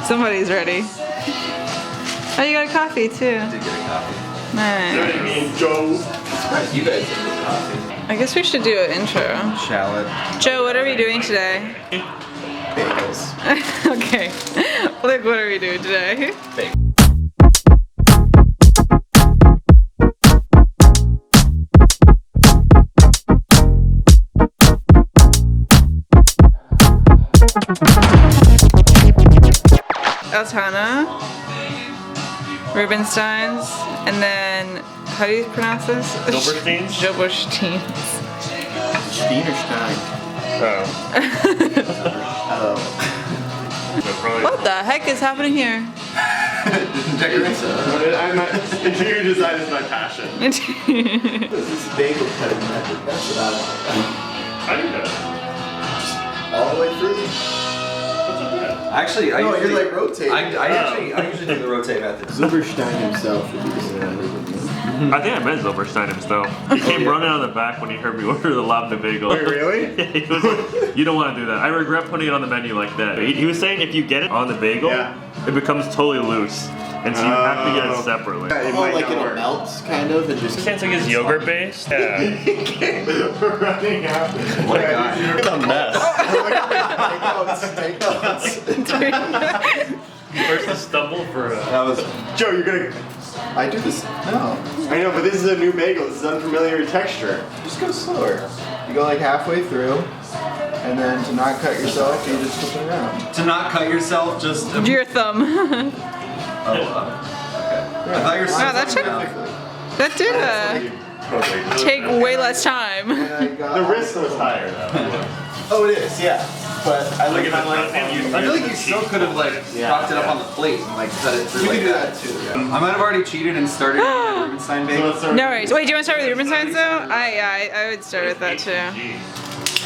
Somebody's ready. Oh, you got a coffee too. I did get a coffee. Nice. Joe. Surprised you guys didn't get coffee. I guess we should do an intro. Shallot. Joe, what are we doing today? Bagels. Okay. Like, what are we doing today? Bagels. Eltana, Rubensteins, and then, how do you pronounce this? Zylberschtein? Zylberschteins. Zylberschtein. Oh. What the heck is happening here? Interior design is my passion. This is bagel cutting method. That's what I want. I do that. All the way through. Actually, I usually like rotate. I usually do the rotate method. Zylberschtein himself would be the I think I met Zylberschtein himself. He came running out of the back when he heard me order the lobster bagel. Wait, really? Yeah, he was like, you don't want to do that. I regret putting it on the menu like that. He was saying if you get it on the bagel, it becomes totally loose. And so you have to get it separately. It Oh, like it melts, kind of, and just. It's like it's yogurt based. Yeah. running out. Oh my god. It's a mess. Take notes. First to stumble for a... That was. Joe, you're gonna. I do this. No. I know, but this is a new bagel. This is unfamiliar texture. Just go slower. You go like halfway through, and then to not cut yourself, you just flip it around. To not cut yourself, just Your thumb. okay. I thought you were Wow, that took, that did take way less time. The wrist was higher though. Oh, it is, yeah. But I Look like at my the life. and you I feel like you still could have like popped it up on the plate and like cut it through. You like can do that too. Yeah. I might have already cheated and started with the Rubenstein bagel. No worries. Wait, do you want to start with Rubenstein's though? I would start with that too.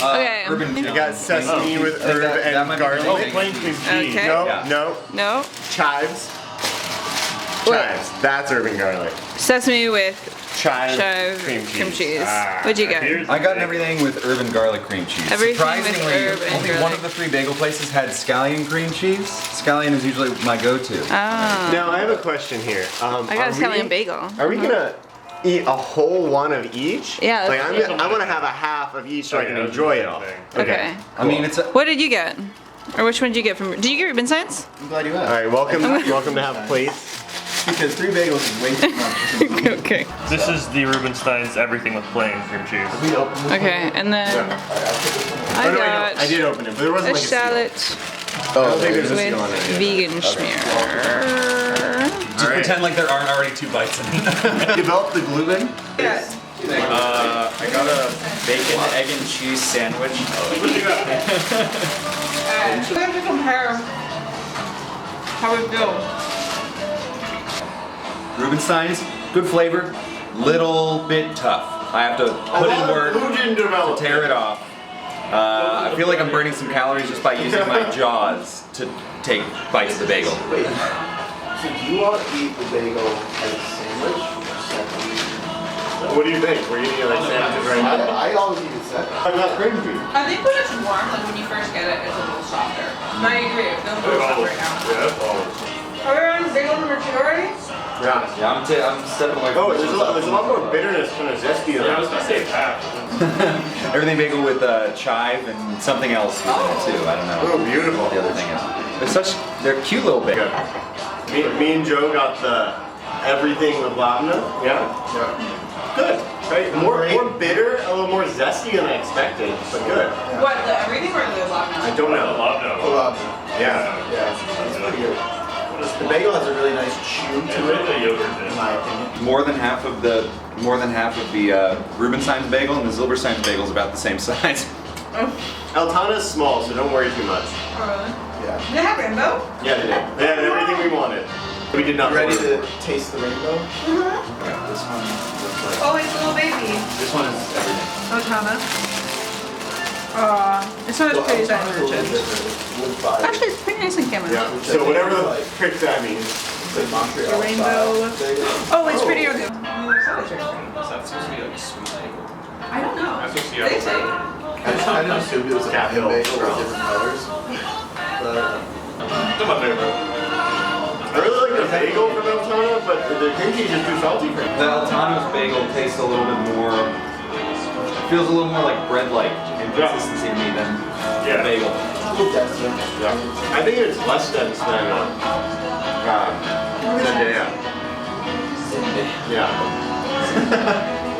Okay. Urban You got sesame with herb that and might be garlic. good. Plain cream cheese. Okay. No, Yeah. no. No. Chives. What? Chives. That's herb and garlic. Sesame with Chive, cream cheese. Ah, What'd you get? Here's I got everything with herb and garlic cream cheese. Everything with Surprisingly, herb and only garlic. one of the 3 bagel places had scallion cream cheese. Scallion is usually my go-to. Oh. Now I have a question here. I got a scallion bagel. Are we gonna eat a whole one of each? Yeah, Like let's I want to have a half of each so I can enjoy it all. Okay. I mean, it's a, What did you get? Or which one did you get from? Did you get Rubenstein's? I'm glad you All asked. right, welcome to have plates. Because 3 bagels is way too much. Okay. This is the Rubenstein's everything with plain cream cheese. We open this Okay, and then Oh, I no, got I did open it, but there wasn't a like a seal. shallot I don't think there's a seal on with it. vegan schmear. just pretend like there aren't already 2 bites in it. Develop the gluten. Yes. I got a bacon, egg, and cheese sandwich. What do you got? We have to compare how we feel. Rubenstein's, good flavor, little bit tough. I have to put in work Who didn't develop to tear it off. I feel like I'm burning some calories just by using my jaws to take bites of the bagel. Wait. So do you want to eat the bagel as a sandwich? What do you think? We're eating it like sandwiches right now. I always eat it separate. I'm not cream cheese. I think when it's warm, like when you first get it, it's a little softer. But I agree, it feels a little soft right now. Yeah, that's all. Are we on bagel number 2 already? Yeah. Yeah, I'm stepping away Oh, from there's a lot more bitterness, kind of zesty than I was gonna say half. everything bagel with chive and something else was in it too. I don't know Oh, beautiful. what the other thing is. They're cute little bagels. Me and Joe got the everything with lavender. Yeah. Good. Right. More bitter, a little more zesty than I expected, but good. What, the everything or the I lavender? don't know. Love Yeah. Yeah, it's pretty good. The bagel has a really nice chew to it, in my opinion. More than half of the Rubenstein's bagel and the Zylberstein's bagel is about the same size. Eltana's small, so don't worry too much. Oh, really? Yeah. Did it have rainbow? Yeah, they did. They had everything we wanted. We did not. Ready order. to taste the rainbow? Yeah, this one looks like. Oh, it's a little baby. This one is everything. Otana. This one is pretty delicious. Actually, it's pretty nice in camera. Yeah. So whatever the frick that means. Like Montreal The rainbow. style. Oh, it's pretty on the. Is that supposed to be like a sweet bagel? I don't know. That's what They say. I didn't assume it was a Capital. bagel with different colors. But Still my favorite. I really like the bagel from Eltana, but the cream cheese is too salty for me. The Eltana's bagel tastes a little bit more, feels a little more like bread-like in consistency to me than the bagel. Yeah. I think it's less dense than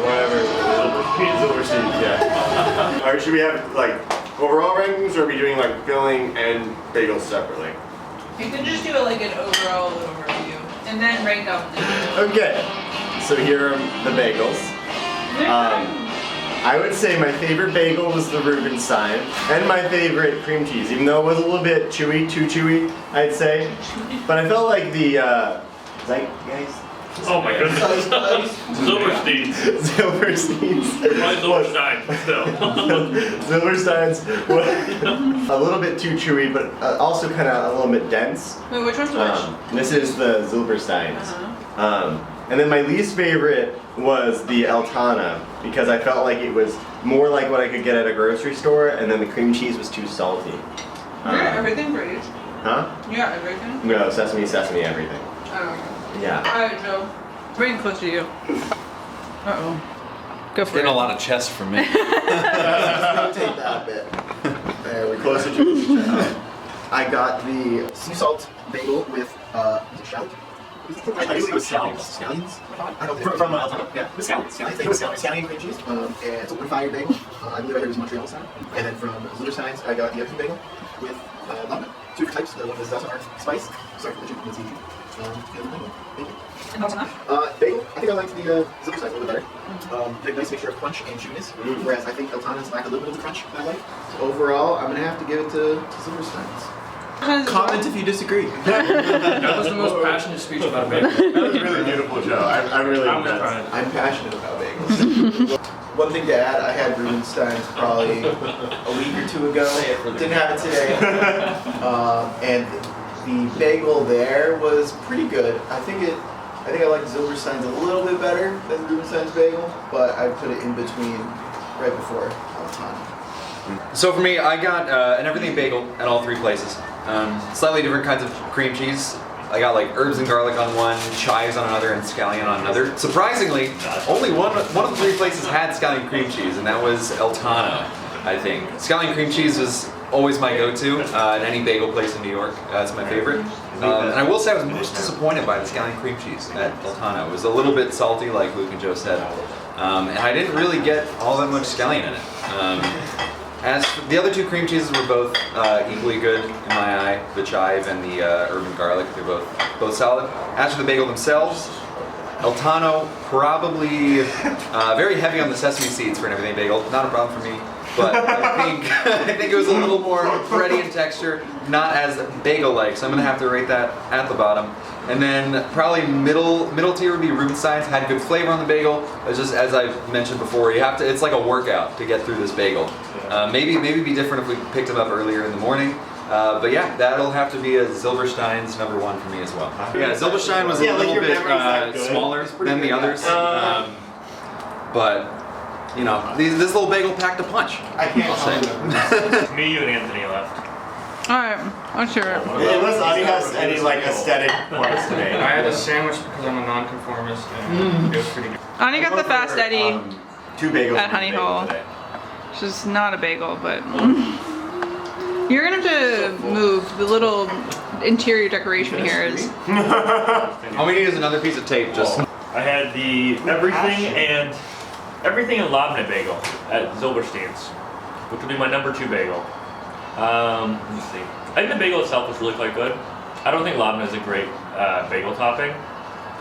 whatever. Zylberschtein, yeah. Alright, should we have like overall rankings, or are we doing like filling and bagels separately? You could just do it like an overall overview and then rank them. Okay, so here are the bagels. I would say my favorite bagel was the Rubenstein, and my favorite cream cheese, even though it was a little bit chewy, too chewy, I'd say. But I felt like the Zeitgeist. Oh my goodness. Zylberstein. Zylberstein's. Probably Zylberstein, still. Zylberstein's was a little bit too chewy, but also kind of a little bit dense. Wait, which one's which? This is the Zylberstein's. And then my least favorite was the Eltana, because I felt like it was more like what I could get at a grocery store, and then the cream cheese was too salty. You got everything for you. Huh? You got everything? No, sesame, everything. Oh. Yeah. Alright, Joe. Bring it close to you. Uh-oh. Go for Getting it. a lot of chest from me. Rotate that a bit. There we go. Closer to the I got the sea salt bagel with shallot. I believe it was scallions. Scallions? I don't know. From Eltana. Yeah. It was scallions. I think it was scallions. Scallion cream cheese. And it's a wood-fired bagel. I believe I heard it was Montreal style. And then from Zylberstein's, I got the other bagel with lemon. Two different types. One is Zelta Art Spice. Sorry for the chicken. It's easy. The other bagel. Bagel. I think I liked the Zylberstein a little bit better. They have a nice mixture of crunch and chewiness. Whereas I think Eltana's lack a little bit of the crunch that I like. So overall, I'm going to have to give it to Zylberstein's. Comment if you disagree. That was the most passionate speech about a bagel. That was a really beautiful show. I'm really impressed. I'm passionate about bagels. One thing to add, I had Rubenstein's probably a week or two ago. Didn't have it today. And the bagel there was pretty good. I think I like Zylberstein's a little bit better than Rubenstein's bagel, but I put it in between right before Eltana. So for me, I got an everything bagel at all three places. Slightly different kinds of cream cheese. I got like herbs and garlic on one, chives on another, and scallion on another. Surprisingly, only one of the three places had scallion cream cheese, and that was Eltana, I think. Scallion cream cheese was always my go-to at any bagel place in New York. It's my favorite. And I will say I was most disappointed by the scallion cream cheese at Eltana. It was a little bit salty, like Luke and Joe said. And I didn't really get all that much scallion in it. As for the other two cream cheeses were both equally good in my eye, the chive and the herb and garlic. They're both solid. As for the bagel themselves, Eltana probably very heavy on the sesame seeds for an everything bagel. Not a problem for me, but I think it was a little more bready in texture, not as bagel-like. So I'm gonna have to rate that at the bottom. And then probably middle tier would be Rubenstein's. Had good flavor on the bagel. It's just as I mentioned before, you have to. It's like a workout to get through this bagel. Maybe be different if we picked them up earlier in the morning. But yeah, that'll have to be a Zylberstein's #1 for me as well. Yeah, Zylberstein was a little bit smaller than the others, but you know, this little bagel packed a punch. I can't say. Me, you, and Anthony left. Alright, I'm sure. Unless Ani has any like aesthetic points today. I had a sandwich because I'm a non-conformist, and it was pretty good. Ani got the Fast Eddie 2 bagels at Honey Hole. Which is not a bagel, but you're gonna have to move. The little interior decoration here is. All we need is another piece of tape. Just. I had the everything and labneh bagel at Zylberstein's, which would be my #2 bagel. Let me see. I think the bagel itself was really quite good. I don't think labneh is a great bagel topping,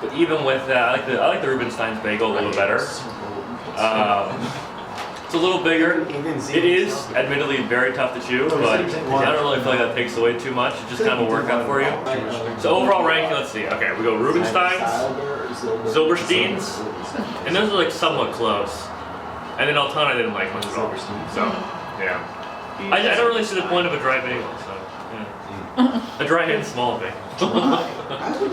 but even with that, I like the Rubenstein's bagel a little better. It's a little bigger. It is admittedly very tough to chew, but I don't really feel like that takes away too much. It's just kind of a workout for you. So overall ranking, let's see. Okay, we go Rubenstein's, Zylberstein's, and those are like somewhat close. And then Eltana I didn't like much at all. So yeah, I don't really see the point of a dry bagel. So yeah. A dry and small bagel.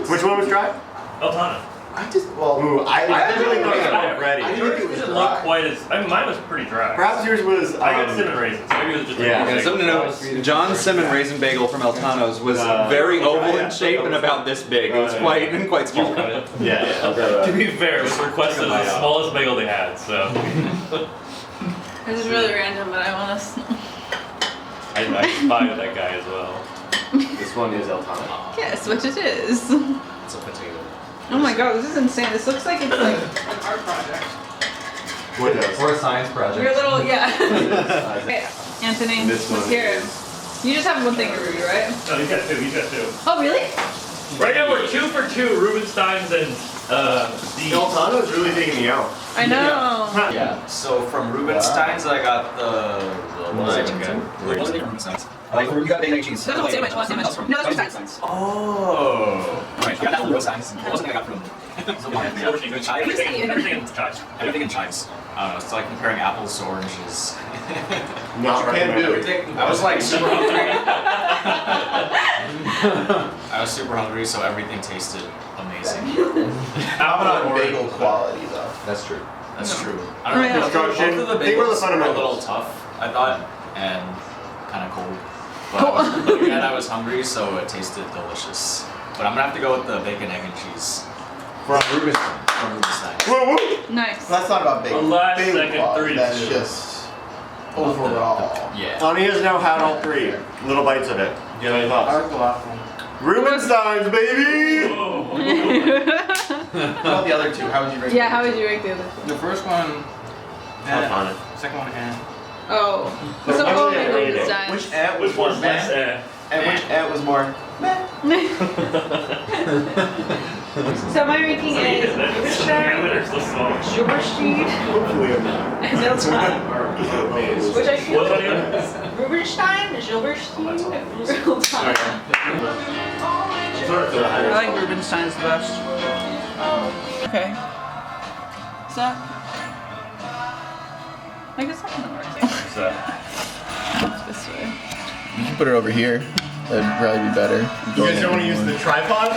Which one was dry? Eltana. I just, well, I really I not didn't ready. think it was It didn't dry. look quite as. I mean, mine was pretty dry. Perhaps yours was. I got cinnamon raisins. Maybe it was just. Yeah. Okay, something to note, John's cinnamon raisin bagel from Eltana's was very oval in shape and about this big. It was quite small. To be fair, it was requested as the smallest bagel they had, so. This is really random, but I want to. I spied that guy as well. This one is Eltana. Guess what it is. It's a potato. Oh my god, this is insane. This looks like it's like an art project. What does? Or a science project. Your little, yeah. Okay, Anthony, This let's one hear it. is- You just have one thing to review, right? No, he's got two. He's got two. Oh, really? Right now we're 2 for 2. Rubenstein's and the. Eltana is really taking me out. I know. Yeah. So from Rubenstein's, I got the what was it again? Rubenstein's. Like, you got bacon egg cheese. That's not sandwich, one sandwich. No, that's Rubenstein's. Oh. Right. I got that from Rubenstein's. What was it I got from? Everything in chives. Everything in chives. I don't know. It's like comparing apples to oranges. Not can do. I was like super hungry. I was super hungry, so everything tasted amazing. How about on bagel quality though? That's true. That's true. I Oh, don't yeah. know. Both of the They were the bagels were a fundamentals. little tough, I thought, and kind of cold. But again, I was hungry, so it tasted delicious. But I'm gonna have to go with the bacon, egg, and cheese From Rubenstein. from Rubenstein. Woo woo! Nice. That's not about bagel. The last bagel second quality. 3 That's to 2. just overall. Yeah. Ani has now had all 3 little bites of it. Do you have any I thoughts? like the last one. Rubenstein's, baby! Whoa. What about the other two? How would you rate Yeah, them? how would you rate the other two? The first one, Eltana. second one, Oh. So Which only one rated? Rubenstein's. Which ant was Which more one's less meh? And which ant was more meh? So my ranking is Rubenstein, They're so small. Zylberschtein, Hopefully I'm not. and Eltana. Which I feel What's like that again? Zylberschtein, Zylberschtein, and Eltana. I like Rubenstein's the best. Okay. So, I guess that kind of works. So. This way. You can put it over here. That'd probably be better. You guys don't want to use the tripod?